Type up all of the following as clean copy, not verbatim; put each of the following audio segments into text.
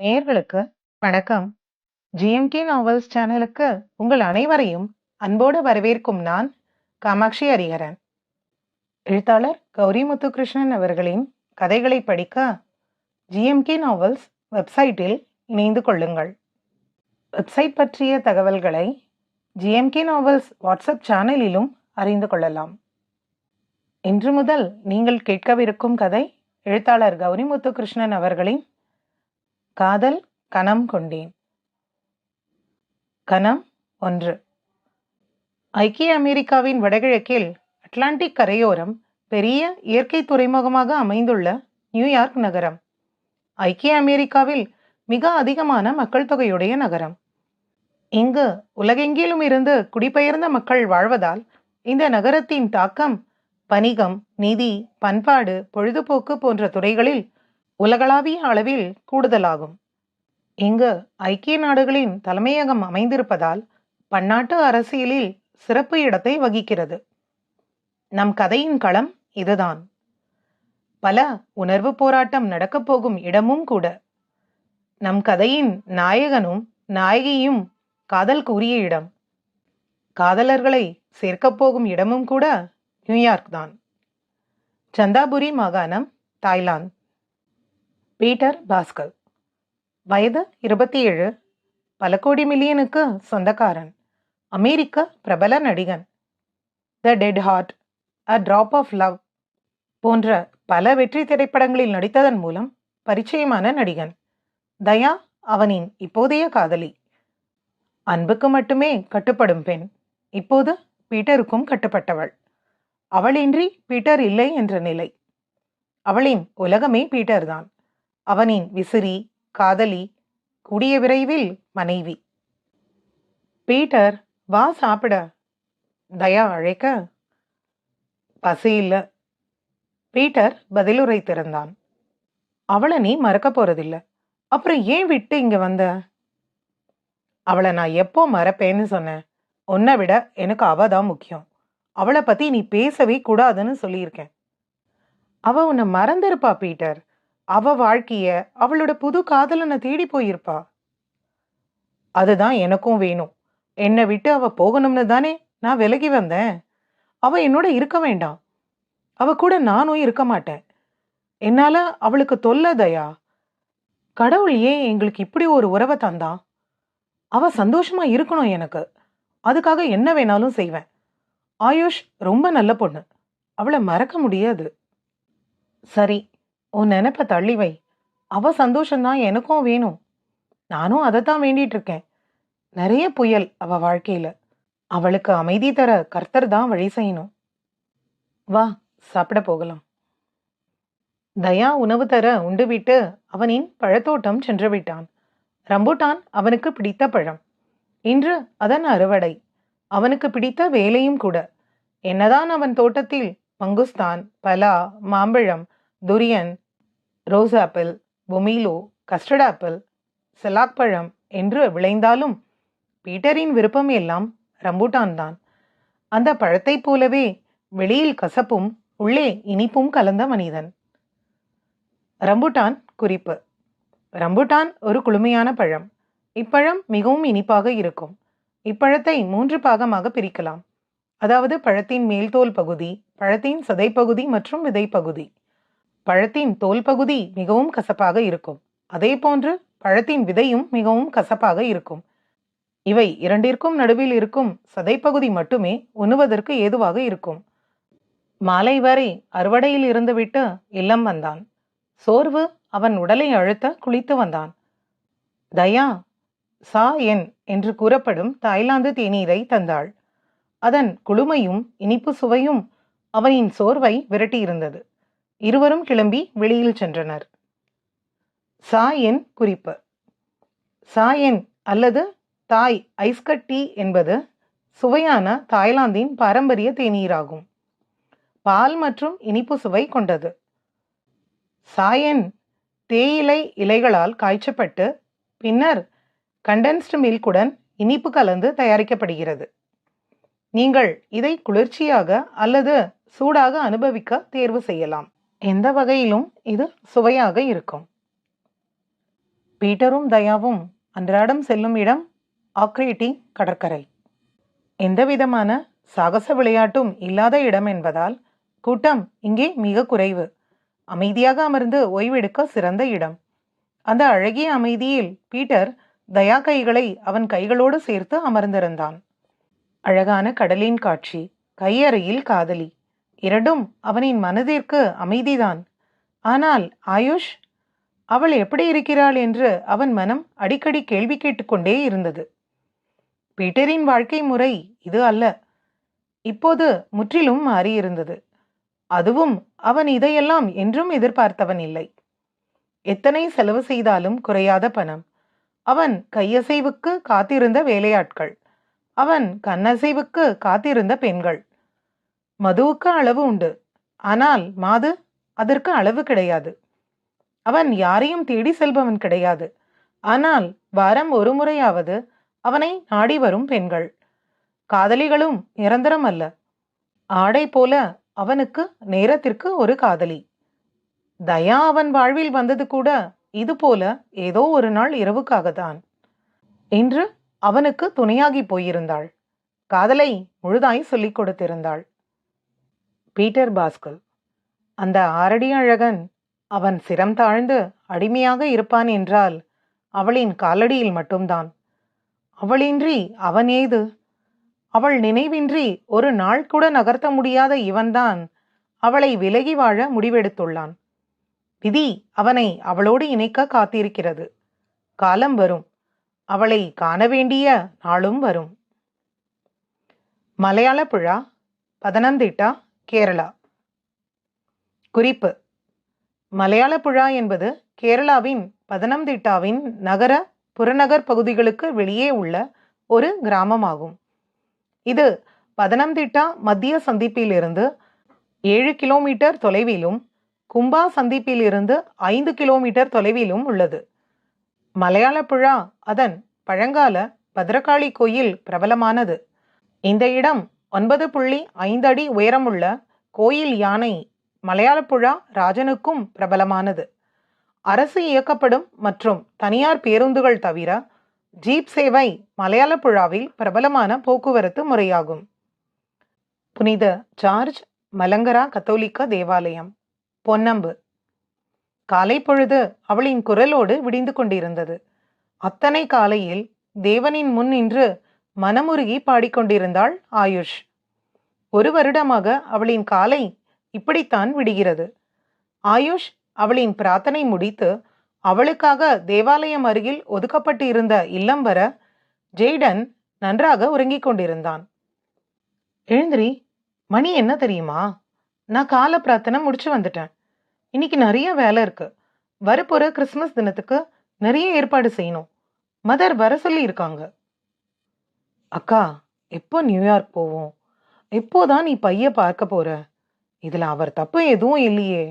நேயர்களுக்கு வணக்கம். GMK novels சேனலுக்கு உங்கள் அனைவரையும் அன்போடு வரவேற்கும் நான் காமாட்சி ஹரிஹரன். எழுத்தாளர் கௌரி முத்துகிருஷ்ணன் அவர்களின் கதைகளை படிக்க ஜிஎம்கே நாவல்ஸ் வெப்சைட்டில் இணைந்து கொள்ளுங்கள். வெப்சைட் பற்றிய தகவல்களை ஜிஎம்கே நாவல்ஸ் வாட்ஸ்அப் சேனலிலும் அறிந்து கொள்ளலாம். இன்று முதல் நீங்கள் கேட்கவிருக்கும் கதை எழுத்தாளர் கௌரி முத்துகிருஷ்ணன் அவர்களின் காதல் கணம் கொண்டேன். கணம் 1. ஐக்கிய அமெரிக்காவின் வடகிழக்கில் அட்லாண்டிக் கரையோரம் பெரிய இயற்கை துறைமுகமாக அமைந்துள்ள நியூயார்க் நகரம் ஐக்கிய அமெரிக்காவில் மிக அதிகமான மக்கள் தொகையுடைய நகரம். இங்கு உலகெங்கிலும் இருந்து குடிபெயர்ந்த மக்கள் வாழ்வதால் இந்த நகரத்தின் தாக்கம் வணிகம், நிதி, பண்பாடு, பொழுதுபோக்கு போன்ற துறைகளில் உலகளாவிய அளவில் கூடுதலாகும். இங்கு ஐக்கிய நாடுகளின் தலைமையகம் அமைந்திருப்பதால் பன்னாட்டு அரசியலில் சிறப்பு இடத்தை வகிக்கிறது. நம் கதையின் களம் இதுதான். பல உணர்வு போராட்டம் நடக்கப் போகும் இடமும் கூட. நம் கதையின் நாயகனும் நாயகியும் காதல் கூறிய இடம். காதலர்களை சேர்க்கப் போகும் இடமும் கூட நியூயார்க் தான். சந்தாபுரி மாகாணம், தாய்லாந்து. பீட்டர் பாஸ்கல், வயது 27, பல கோடி மில்லியனுக்கு சொந்தக்காரன், அமெரிக்க பிரபல நடிகன். The dead heart, a drop of love போன்ற பல வெற்றி திரைப்படங்களில் நடித்ததன் மூலம் பரிச்சயமான நடிகன். தயா அவனின் இப்போதைய காதலி. அன்புக்கு மட்டுமே கட்டுப்படும் பெண். இப்போது பீட்டருக்கும் கட்டுப்பட்டவள். அவளின்றி பீட்டர் இல்லை என்ற நிலை. அவளின் உலகமே பீட்டர் தான். அவனின் விசிறி, காதலி, கூடிய விரைவில் மனைவி. பீட்டர், வா சாப்பிட, தயா அழைக்க. பசி இல்ல, பீட்டர் பதிலுரைத்திருந்தான். அவளை நீ மறக்க போறதில்ல, அப்புறம் ஏன் விட்டு இங்க வந்த? அவளை நான் எப்போ மறப்பேன்னு சொன்னேன்? உன்னை விட எனக்கு அவ தான் முக்கியம். அவளை பத்தி நீ பேசவே கூடாதுன்னு சொல்லியிருக்கேன். அவ உன்னை மறந்திருப்பா பீட்டர். அவ வாழ்க்கைய, அவளோட புது காதலனை தேடி போயிருப்பா. அதுதான் எனக்கும் வேணும். என்னை விட்டு அவ போகணும்னு தானே நான் விலகி வந்தேன். அவ என்னோட இருக்க வேண்டாம். அவ கூட நானும் இருக்க மாட்டேன். என்னால அவளுக்கு தொல்லை தயா. கடவுள் ஏன் எங்களுக்கு இப்படி ஒரு உறவை தந்தான்? அவ சந்தோஷமா இருக்கணும் எனக்கு. அதுக்காக என்ன வேணாலும் செய்வேன். ஆயுஷ் ரொம்ப நல்ல பொண்ணு. அவளை மறக்க முடியாது. சரி, உன் நினைப்ப தள்ளி வை. அவ சந்தோஷம்தான் எனக்கும் வேணும். நானும் அதைத்தான் வேண்டிட்டு இருக்கேன். நிறைய புயல் அவ வாழ்க்கையில. அவளுக்கு அமைதி தர கர்த்தர் தான் வழி செய்யணும். வா சாப்பிட போகலாம். தயா உணவு தர உண்டுவிட்டு அவனின் பழத்தோட்டம் சென்று விட்டான். ரம்புட்டான் அவனுக்கு பிடித்த பழம். இன்று அதன் அறுவடை. அவனுக்கு பிடித்த வேலையும் கூட. என்னதான் அவன் தோட்டத்தில் மங்குஸ்தான், பலா, மாம்பழம், durian, rose apple, pomelo, custard apple, salak பழம் என்று விளைந்தாலும் பீட்டரின் விருப்பம் எல்லாம் ரம்புட்டான் தான். அந்த பழத்தைப் போலவே வெளியில் கசப்பும் உள்ளே இனிப்பும் கலந்த மனிதன். ரம்புட்டான் குறிப்பு. ரம்புட்டான் ஒரு குளுமையான பழம். இப்பழம் மிகவும் இனிப்பாக இருக்கும். இப்பழத்தை 3 பாகமாக பிரிக்கலாம். அதாவது பழத்தின் மேல்தோல் பகுதி, பழத்தின் சதைப்பகுதி மற்றும் விதைப்பகுதி. பழத்தின் தோல் பகுதி மிகவும் கசப்பாக இருக்கும். அதே போன்று பழத்தின் விதையும் மிகவும் கசப்பாக இருக்கும். இவை இரண்டிற்கும் நடுவில் இருக்கும் சதைப்பகுதி மட்டுமே உண்ணுவதற்கு ஏதுவாக இருக்கும். மாலை வரை அறுவடையில் இருந்துவிட்டு இல்லம் வந்தான். சோர்வு அவன் உடலை அழுத்த குளித்து வந்தான். தயா சா என் என்று கூறப்படும் தாய்லாந்து தேநீரை தந்தாள். அதன் குளுமையும் இனிப்பு சுவையும் அவனின் சோர்வை விரட்டியிருந்தது. இருவரும் கிளம்பி வெளியில் சென்றனர். சாயன் குறிப்பு. சாயன் அல்லது தாய் ஐஸ்கட் டீ என்பது சுவையான தாய்லாந்தின் பாரம்பரிய தேநீராகும். பால் மற்றும் இனிப்பு சுவை கொண்டது. சாயன் தேயிலை இலைகளால் காய்ச்சப்பட்டு பின்னர் கண்டென்ஸ்டு மில்குடன் இனிப்பு கலந்து தயாரிக்கப்படுகிறது. நீங்கள் இதை குளிர்ச்சியாக அல்லது சூடாக அனுபவிக்க தேர்வு செய்யலாம். எந்த வகையிலும் இது சுவையாக இருக்கும். பீட்டரும் தயாவும் அன்றாடம் செல்லும் இடம் ஆக்ரேட்டி கடற்கரை. எந்தவிதமான சாகச விளையாட்டும் இல்லாத இடம் என்பதால் கூட்டம் இங்கே மிக குறைவு. அமைதியாக அமர்ந்து ஓய்வெடுக்க சிறந்த இடம். அந்த அழகிய அமைதியில் பீட்டர் தயா கைகளை அவன் கைகளோடு சேர்த்து அமர்ந்திருந்தான். அழகான கடலின் காட்சி, கையறையில் காதலி, இரண்டும் அவனின் மனதிற்கு அமைதிதான். ஆனால் ஆயுஷ், அவள் எப்படி இருக்கிறாள் என்று அவன் மனம் அடிக்கடி கேள்வி கேட்டுக்கொண்டே இருந்தது. பீட்டரின் வாழ்க்கை முறை இது அல்ல. இப்போது முற்றிலும் மாறியிருந்தது. அதுவும் அவன் இதையெல்லாம் என்றும் எதிர்பார்த்தவன் இல்லை. எத்தனை செலவு செய்தாலும் குறையாத பணம், அவன் கையசைவுக்கு காத்திருந்த வேலையாட்கள், அவன் கண்ணசைவுக்கு காத்திருந்த பெண்கள். மதுவுக்கு அளவு உண்டு, ஆனால் மாது அதற்கு அளவு கிடையாது. அவன் யாரையும் தேடி செல்பவன் கிடையாது, ஆனால் வாரம் ஒரு முறையாவது அவனை நாடி வரும் பெண்கள். காதலிகளும் நிரந்தரம் அல்ல. ஆடை போல அவனுக்கு நேரத்திற்கு ஒரு காதலி. தயா அவன் வாழ்வில் வந்தது கூட இது போல ஏதோ ஒரு நாள் இரவுக்காகத்தான். இன்று அவனுக்கு துணையாகி போயிருந்தாள். காதலை முழுதாய் சொல்லிக் கொடுத்திருந்தாள். Peter pascal. அந்த ஆரடி அழகன் அவன் சிரம் தாழ்ந்து அடிமையாக இருப்பான் என்றால் அவளின் காலடியில் மட்டும்தான். அவளின்றி அவன் ஏது? அவள் நினைவின்றி ஒரு நாள் கூட நகர்த்த முடியாத இவன்தான் அவளை விலகி வாழ முடிவெடுத்துள்ளான். விதி அவனை அவளோடு இணைக்க காத்திருக்கிறது. காலம் வரும், அவளை காண வேண்டிய நாளும் வரும். மலையாளப்புழா, பதனந்திட்டா, கேரளா. குறிப்பு: மலையாளப்புழா என்பது கேரளாவின் பதனம்திட்டாவின் நகர புறநகர் பகுதிகளுக்கு வெளியே உள்ள ஒரு கிராமமாகும். இது பதனம்திட்டா மத்திய சந்திப்பிலிருந்து 7 கிலோமீட்டர் தொலைவிலும் கும்பா சந்திப்பிலிருந்து 5 கிலோமீட்டர் தொலைவிலும் உள்ளது. மலையாளப்புழா அதன் பழங்கால பத்ரகாளி கோயில் பிரபலமானது. இந்த இடம் 9.5 அடி உயரமுள்ள கோயில் யானை மலையாளப்புழா ராஜனுக்கும் பிரபலமானது. அரசு இயக்கப்படும் மற்றும் தனியார் பேருந்துகள் தவிர ஜீப் சேவை மலையாளப்புழாவில் பிரபலமான போக்குவரத்து முறையாகும். புனித ஜார்ஜ் மலங்கரா கத்தோலிக்க தேவாலயம், பொன்னம்பு. காலை பொழுது அவளின் குரலோடு விடிந்து கொண்டிருந்தது. அத்தனை காலையில் தேவனின் முன் நின்று மனமுருகி பாடிக்கொண்டிருந்தாள் ஆயுஷ். 1 வருடமாக அவளின் காலை இப்படித்தான் விடுகிறது. ஆயுஷ் அவளின் பிரார்த்தனை முடித்து அவளுக்காக தேவாலயம் அருகில் ஒதுக்கப்பட்டு இருந்த இல்லம் வர ஜெய்டன் நன்றாக உறங்கிக் கொண்டிருந்தான். எழுந்திரி, மணி என்ன தெரியுமா? நான் கால பிரார்த்தனை முடிச்சு வந்துட்டேன். இன்னைக்கு நிறைய வேலை இருக்கு. வரப்போற கிறிஸ்துமஸ் தினத்துக்கு நிறைய ஏற்பாடு செய்யணும். மதர் வர சொல்லி இருக்காங்க. அக்கா, எப்போ நியூயார்க் போவோம்? எப்போதான் நீ பைய பார்க்க போற? இதுல அவர் தப்பு எதுவும் இல்லையே.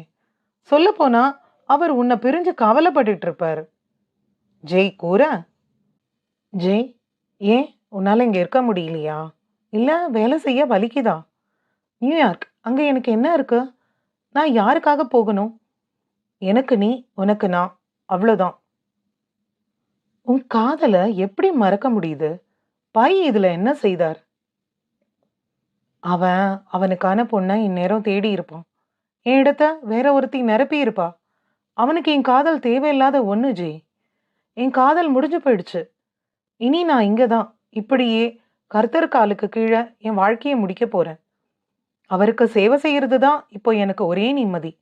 சொல்ல போனா அவர் உன்னை பிரிஞ்சு கவலைப்பட்டுட்டு இருப்பார். ஜெய் கூற. ஜெய், ஏன் உன்னால இங்க இருக்க முடியலையா? இல்ல வேலை செய்ய வலிக்குதா? நியூயார்க், அங்க எனக்கு என்ன இருக்கு? நான் யாருக்காக போகணும்? எனக்கு நீ, உனக்கு நான், அவ்வளோதான். உன் காதலை எப்படி மறக்க முடியுது? பை இதுல என்ன செய்தார்? அவன் அவனுக்கான பொண்ணை இந்நேரம் தேடி இருப்பான். என் இடத்த வேற ஒருத்தி நிரப்பி இருப்பா. அவனுக்கு என் காதல் தேவையில்லாத ஒண்ணு ஜெய். என் காதல் முடிஞ்சு போயிடுச்சு. இனி நான் இங்கதான் இப்படியே கர்த்தர் காலுக்கு கீழே என் வாழ்க்கையை முடிக்க போறேன். அவருக்கு சேவை செய்யறது தான் இப்போ எனக்கு ஒரே நிம்மதி.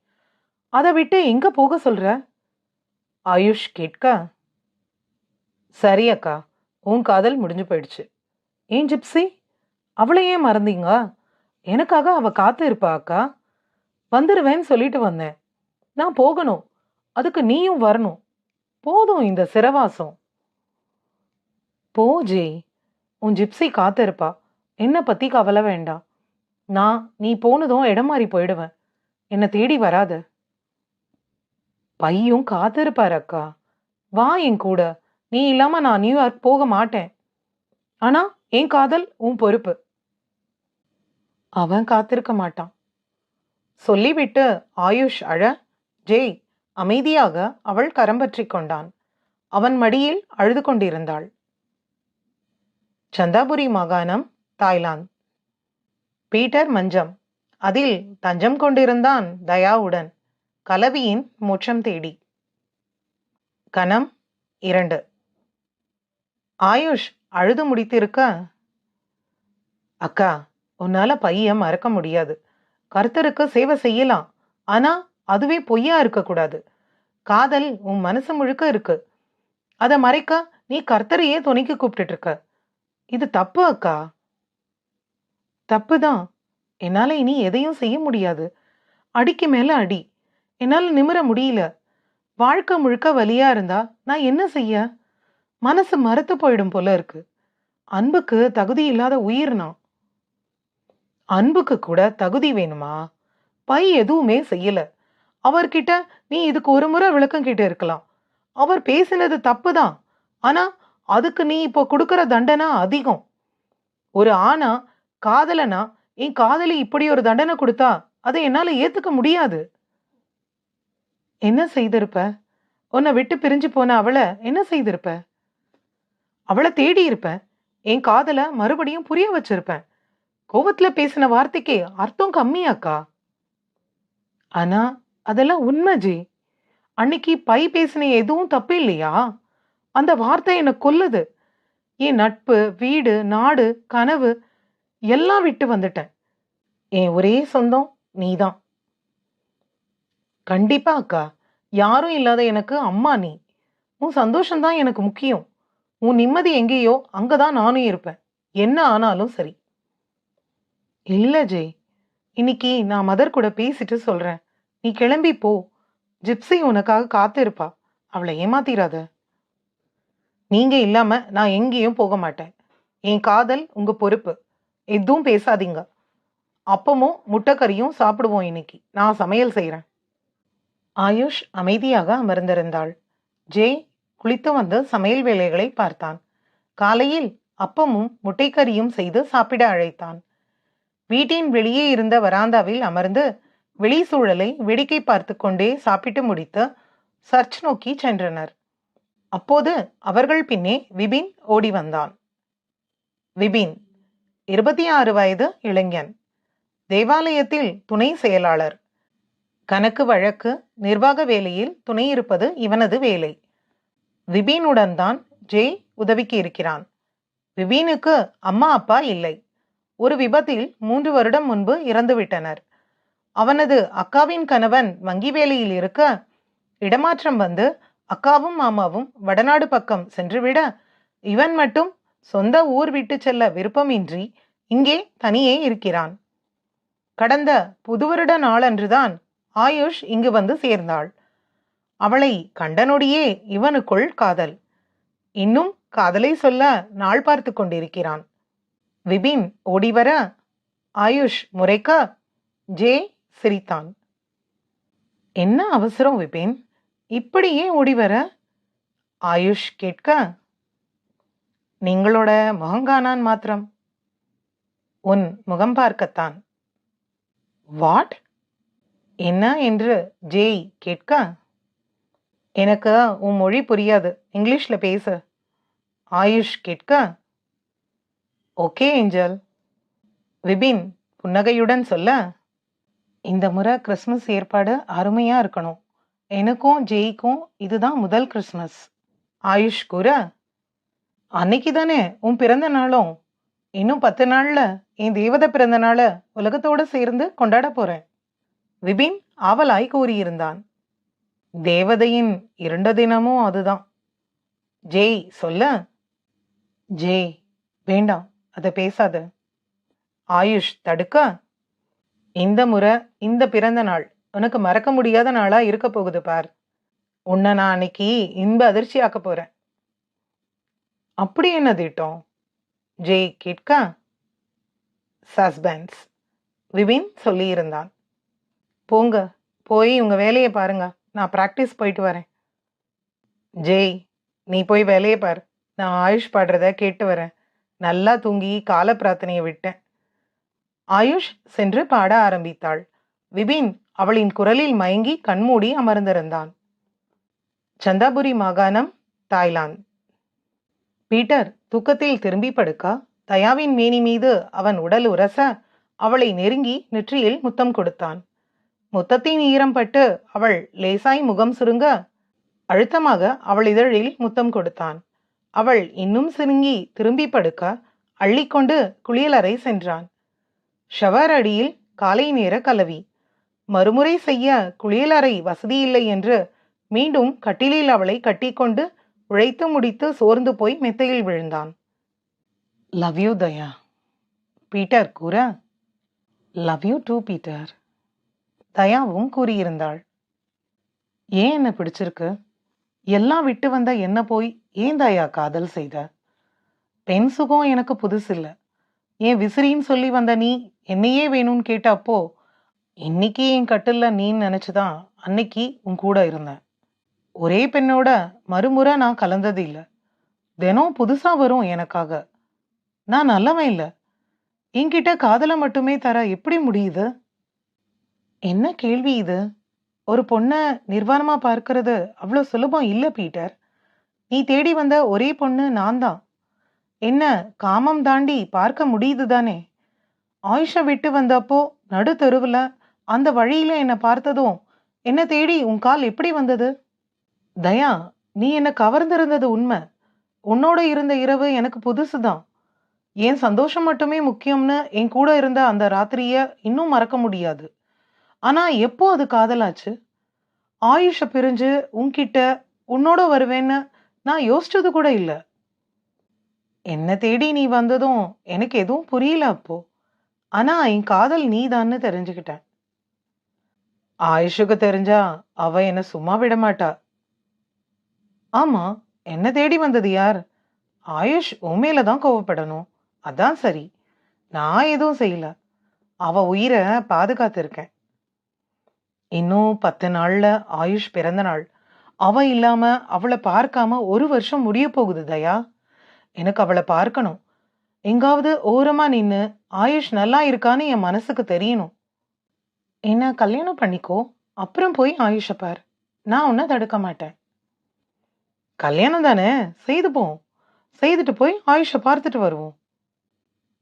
அதை விட்டு எங்க போக சொல்ற? ஆயுஷ் கேட்க, சரி அக்கா, உன் காதல் முடிஞ்சு போயிடுச்சு. ஏன் ஜிப்சி, அவளை ஏன் மறந்தீங்க? எனக்காக அவ காத்து இருப்பா அக்கா. வந்துருவேன்னு சொல்லிட்டு வந்தேன். நான் போகணும், அதுக்கு நீயும் வரணும். போதும் இந்த சிறவாசம். போ ஜெய், உன் ஜிப்சி காத்து இருப்பா. என்னை பத்தி கவலை வேண்டாம். நான் நீ போனதும் இடம் மாறி போயிடுவேன். என்னை தேடி வராத. பையும் காத்திருப்பாரு அக்கா. வா என் கூட. நீ இல்லாம நான் நியூயார்க் போக மாட்டேன். ஆனா என் காதல் உன் பொறுப்பு. அவன் காத்திருக்க மாட்டான். சொல்லிவிட்டு ஆயுஷ் அழ, ஜெய் அமைதியாக அவள் கரம் பற்றி கொண்டான். அவன் மடியில் அழுது கொண்டிருந்தாள். சந்தாபுரி மாகாணம், தாய்லாந்து. பீட்டர் மஞ்சம். அதில் தஞ்சம் கொண்டிருந்தான் தயாவுடன், கலவியின் மோட்சம் தேடி. கணம் 2. ஆயுஷ் அழுது முடித்திருக்க, அக்கா, உன்னால பையன் மறக்க முடியாது. கர்த்தருக்கு சேவை செய்யலாம், ஆனா அதுவே பொய்யா இருக்கக்கூடாது. காதல் உன் மனசு முழுக்க இருக்கு. அதை மறைக்க நீ கர்த்தரையே துணைக்கு கூப்பிட்டு இருக்க. இது தப்பு அக்கா. தப்புதான். என்னால இனி எதையும் செய்ய முடியாது. அடிக்கு மேல அடி. என்னால நிமிர முடியல. வாழ்க்கை முழுக்க வலியா இருந்தா நான் என்ன செய்ய? மனசு மரத்து போயிடும் போல இருக்கு. அன்புக்கு தகுதி இல்லாத உயிர் நான். அன்புக்கு கூட தகுதி வேணுமா? பை எதுவுமே செய்யல. அவர்கிட்ட நீ இதுக்கு ஒரு முறை விளக்கம் கேட்டு இருக்கலாம். அவர் பேசினது தப்புதான். ஆனா அதுக்கு நீ இப்போ கொடுக்கற தண்டனை அதிகம். ஒரு ஆணா, காதலனா, என் காதலி இப்படி ஒரு தண்டனை கொடுத்தா அதை என்னால ஏத்துக்க முடியாது. என்ன செய்திருப்ப? உன்னை விட்டு பிரிஞ்சு போன அவளை என்ன செய்திருப்ப? அவளை தேடி இருப்பேன். என் காதல மறுபடியும் புரிய வச்சிருப்பேன். கோவத்துல பேசின வார்த்தைக்கு அர்த்தம் கம்மியாக்கா. ஆனா அதெல்லாம் உண்மை ஜி. அன்னைக்கு பை பேசின எதுவும் தப்பு இல்லையா? அந்த வார்த்தை என்ன கொல்லுது. என் நட்பு, வீடு, நாடு, கனவு எல்லாம் விட்டு வந்துட்டேன். என் ஒரே சொந்தம் நீதான். கண்டிப்பா அக்கா. யாரும் இல்லாத எனக்கு அம்மா நீ. உன் சந்தோஷம்தான் எனக்கு முக்கியம். உன் நிம்மதி எங்கேயோ அங்கதான் நானும் இருப்பேன். என்ன ஆனாலும் சரி. இல்ல ஜெய், இன்னைக்கு நான் மதர் கூட பேசிட்டு சொல்றேன். நீ கிளம்பி போ. ஜிப்சி உனக்காக காத்து இருப்பா. அவளை ஏமாத்திராத. நீங்க இல்லாம நான் எங்கேயும் போக மாட்டேன். என் காதல் உங்க பொறுப்பு. எதுவும் பேசாதீங்க. அப்பமும் முட்டைக்கறியும் சாப்பிடுவோம் இன்னைக்கு. நான் சமையல் செய்யறேன். ஆயுஷ் அமைதியாக அமர்ந்திருந்தாள். ஜெய் குளித்து வந்து சமையல் வேலைகளை பார்த்தான். காலையில் அப்பமும் முட்டைக்கறியும் செய்து சாப்பிட அழைத்தான். வீட்டின் வெளியே இருந்த வராந்தாவில் அமர்ந்து வெளி சூழலை வேடிக்கை பார்த்து கொண்டே சாப்பிட்டு முடித்து சர்ச் நோக்கி சென்றனர். அப்போது அவர்கள் பின்னே விபின் ஓடி வந்தான். விபின் 26 வயது இளைஞன். தேவாலயத்தில் துணை செயலாளர். கணக்கு வழக்கு நிர்வாக வேலையில் துணை இருப்பது இவனது வேலை. விபினுடன் தான் ஜெய் உதவிக்கு இருக்கிறான். விபினுக்கு அம்மா அப்பா இல்லை. ஒரு விபத்தில் 3 வருடம் முன்பு இறந்துவிட்டனர். அவனது அக்காவின் கணவன் வங்கி வேலையில் இருக்க இடமாற்றம் வந்து அக்காவும் மாமாவும் வடநாடு பக்கம் சென்றுவிட இவன் மட்டும் சொந்த ஊர் விட்டு செல்ல விருப்பமின்றி இங்கே தனியே இருக்கிறான். கடந்த புதுவருட நாளன்றுதான் ஆயுஷ் இங்கு வந்து சேர்ந்தாள். அவளை கண்ட நொடியே இவனுக்குள் காதல். இன்னும் காதலை சொல்ல நாள் பார்த்து கொண்டிருக்கிறான். விபின் ஓடிவர ஆயுஷ் முறைக்க ஜே சிரித்தான். என்ன அவசரம் விபின்? இப்படியே ஓடிவர? ஆயுஷ் கேட்க, நீங்களோட முகங்கானான் மாத்திரம். உன் முகம் பார்க்கத்தான். வாட்? என்ன என்று ஜெய் கேட்க, எனக்கு உன் மொழி புரியாது, இங்கிலீஷ்ல பேசு. ஆயுஷ் கேட்க, ஓகே ஏஞ்சல். விபின் புன்னகையுடன் சொல்ல, இந்த முறை கிறிஸ்மஸ் ஏற்பாடு அருமையா இருக்கணும். எனக்கும் ஜெய்க்கும் இதுதான் முதல் கிறிஸ்மஸ். ஆயுஷ் கூற, அன்னைக்கு தானே உன் பிறந்த நாளும். இன்னும் 10 நாள்ல என் தேவதை பிறந்த நாள உலகத்தோட சேர்ந்து கொண்டாட போறேன். விபின் ஆவலாய் கூறியிருந்தான். தேவதையின் 2 தினமும் அதுதான். ஜெய் சொல்ல, ஜெய் வேண்டாம், அதை பேசாத. ஆயுஷ் தடுக்க, இந்த முறை இந்த பிறந்த நாள் உனக்கு மறக்க முடியாத நாளா இருக்க போகுது பார். உன்னை நான் அன்னைக்கு இன்ப அதிர்ச்சி ஆக்க போறேன். அப்படி என்ன திட்டம்? ஜெய் கேட்க, சஸ்பென்ஸ். விபின் சொல்லியிருந்தான். போங்க, போய் உங்க வேலையை பாருங்க. நான் பிராக்டிஸ் போயிட்டு வரேன். ஜெய், நீ போய் வேலையை பாரு. நான் ஆயுஷ் பாடுறத கேட்டு வரேன். நல்லா தூங்கி கால பிரார்த்தனையை விட்டேன். ஆயுஷ் சென்று பாட ஆரம்பித்தாள். விபின் அவளின் குரலில் மயங்கி கண்மூடி அமர்ந்திருந்தான். சந்தாபுரி மாகாணம், தாய்லாந்து. பீட்டர் தூக்கத்தில் திரும்பி படுக்க தயாவின் மேனி மீது அவன் உடல் உரச அவளை நெருங்கி நெற்றியில் முத்தம் கொடுத்தான். முத்தத்தின் ஈரம் பட்டு அவள் லேசாய் முகம் சுருங்க அழுத்தமாக அவள் இதழில் முத்தம் கொடுத்தான். அவள் இன்னும் சுருங்கி திரும்பி படுக்க அள்ளிக்கொண்டு குளியலறை சென்றான். ஷவர் அடியில் காலை நேர கலவி. மறுமுறை செய்ய குளியலறை வசதியில்லை என்று மீண்டும் கட்டிலில் அவளை கட்டிக்கொண்டு உழைத்து முடித்து சோர்ந்து போய் மெத்தையில் விழுந்தான். லவ் யூ தயா, பீட்டர் கூற. லவ் யூ டூ பீட்டர், தயாவும் கூறியிருந்தாள். ஏன் என்ன பிடிச்சிருக்கு? எல்லாம் விட்டு வந்த என்ன போய் ஏன் தயா காதல் செய்த? பெண் சுகம் எனக்கு புதுசில்ல. ஏன் விசிறின்னு சொல்லி வந்த நீ என்னையே வேணும்னு கேட்டப்போ இன்னைக்கு என் கட்டில்ல நீன்னு நினைச்சுதான் அன்னைக்கு உன் கூட இருந்தேன். ஒரே பெண்ணோட மறுமுறை நான் கலந்தது இல்லை. தினம் புதுசா வரும் எனக்காக. நான் நல்லவன் இல்லை. என்கிட்ட காதலை மட்டுமே தர எப்படி முடியுது? என்ன கேள்வி இது? ஒரு பொண்ணை நிர்வாணமா பார்க்கறது அவ்வளோ சுலபம் இல்லை பீட்டர். நீ தேடி வந்த ஒரே பொண்ணு நான் தான். என்ன காமம் தாண்டி பார்க்க முடியுது தானே? ஆயுஷை விட்டு வந்தப்போ நடு தெருவில் அந்த வழியில என்னை பார்த்ததும் என்ன தேடி உன் கால் எப்படி வந்தது? தயா, நீ என்னை கவர்ந்திருந்தது உண்மை. உன்னோட இருந்த இரவு எனக்கு புதுசுதான். என் சந்தோஷம் மட்டுமே முக்கியம்னு என் கூட இருந்த அந்த ராத்திரிய இன்னும் மறக்க முடியாது. ஆனா எப்போ அது காதலாச்சு? ஆயுஷ பிரிஞ்சு உன்கிட்ட உன்னோட வருவேன்னு நான் யோசிச்சது கூட இல்லை. என்ன தேடி நீ வந்ததும் எனக்கு எதுவும் புரியல அப்போ. ஆனா என் காதல் நீதான்னு தெரிஞ்சுக்கிட்டேன். ஆயுஷுக்கு தெரிஞ்சா அவ என்ன சும்மா விட மாட்டா. ஆமா, என்ன தேடி வந்தது யார்? ஆயுஷ் உண்மையில தான் கோவப்படணும். அதான் சரி. நான் எதுவும் செய்யல. அவ உயிரை பாதுகாத்திருக்கேன். இன்னும் 10 நாள்ல ஆயுஷ் பிறந்த நாள். அவ இல்லாம அவளை பார்க்காம 1 வருஷம் முடிய போகுது தயா. எனக்கு அவளை பார்க்கணும். எங்காவது ஓரமா நின்னு ஆயுஷ் நல்லா இருக்கான்னு என் மனசுக்கு தெரியணும். என்ன கல்யாணம் பண்ணிக்கோ, அப்புறம் போய் ஆயுஷ பார். நான் உன்னை தடுக்க மாட்டேன். கல்யாணம் தானே, செய்துப்போம். செய்துட்டு போய் ஆயுஷ பார்த்துட்டு வருவோம்.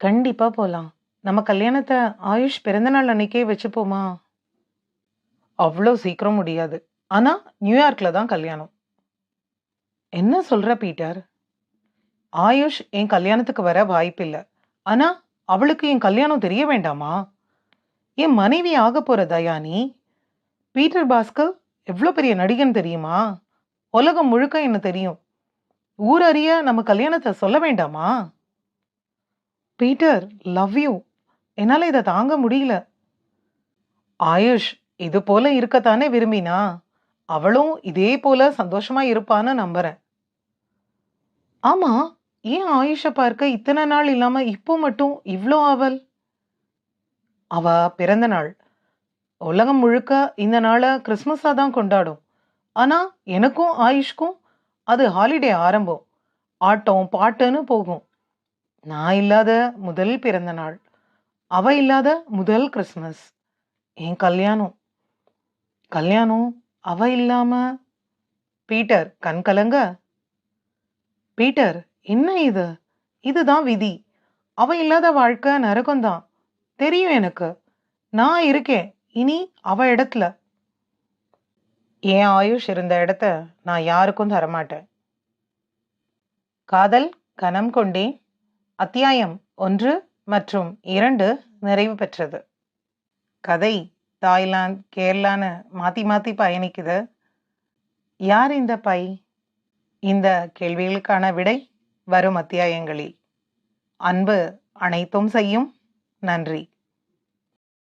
கண்டிப்பா போலாம். நம்ம கல்யாணத்தை ஆயுஷ் பிறந்த நாள் அன்னைக்கே வச்சுப்போமா? அவ்வளோ சீக்கிரம் முடியாது. ஆனா நியூயார்க்ல தான் கல்யாணம். என்ன சொல்ற பீட்டர்? ஆயுஷ் என் கல்யாணத்துக்கு வர வாய்ப்பில்லை. ஆனா அவளுக்கு என் கல்யாணம் தெரிய வேண்டாமா? என் மனைவி ஆக போற தயானி. பீட்டர் பாஸ்கர் எவ்வளோ பெரிய நடிகன் தெரியுமா? உலகம் முழுக்க என்ன தெரியும். ஊர் அறிய நம்ம கல்யாணத்தை சொல்ல வேண்டாமா? Peter, love you. என்னால இதை தாங்க முடியல. ஆயுஷ் இது போல இருக்கத்தானே விரும்பினா. அவளும் இதே போல சந்தோஷமா இருப்பான்னு நம்புறேன். ஆமா, ஏன் ஆயுஷ பார்க்க இத்தனை நாள் இல்லாம இப்போ மட்டும் இவ்ளோ ஆவல்? அவ பிறந்த நாள். உலகம் முழுக்க இந்த நாளை கிறிஸ்மஸா தான் கொண்டாடும். ஆனா எனக்கும் ஆயுஷ்க்கும் அது ஹாலிடே ஆரம்பம். ஆட்டம் பாட்டுன்னு போகும். நான் இல்லாத முதல் பிறந்த நாள், அவ இல்லாத முதல் கிறிஸ்மஸ், என் கல்யாணம். கல்யாணம் அவ இல்லாம. பீட்டர் கண் கலங்க. பீட்டர், என்ன இது? இதுதான் விதி. அவ இல்லாத வாழ்க்கை நரகம்தான். தெரியும் எனக்கு. நான் இருக்கேன் இனி அவ இடத்துல. என் ஆயுஷ் இருந்த இடத்த நான் யாருக்கும் தரமாட்டேன். காதல் கனம் கொண்டேன் அத்தியாயம் 1 மற்றும் 2 நிறைவு பெற்றது. கதை தாய்லாந்து கேரளான்னு மாத்தி மாத்தி பயணிக்குது. யார் இந்த பை? இந்த கேள்விகளுக்கான விடை வரும் அத்தியாயங்களில். அன்பு அனைத்தும் செய்யும். நன்றி.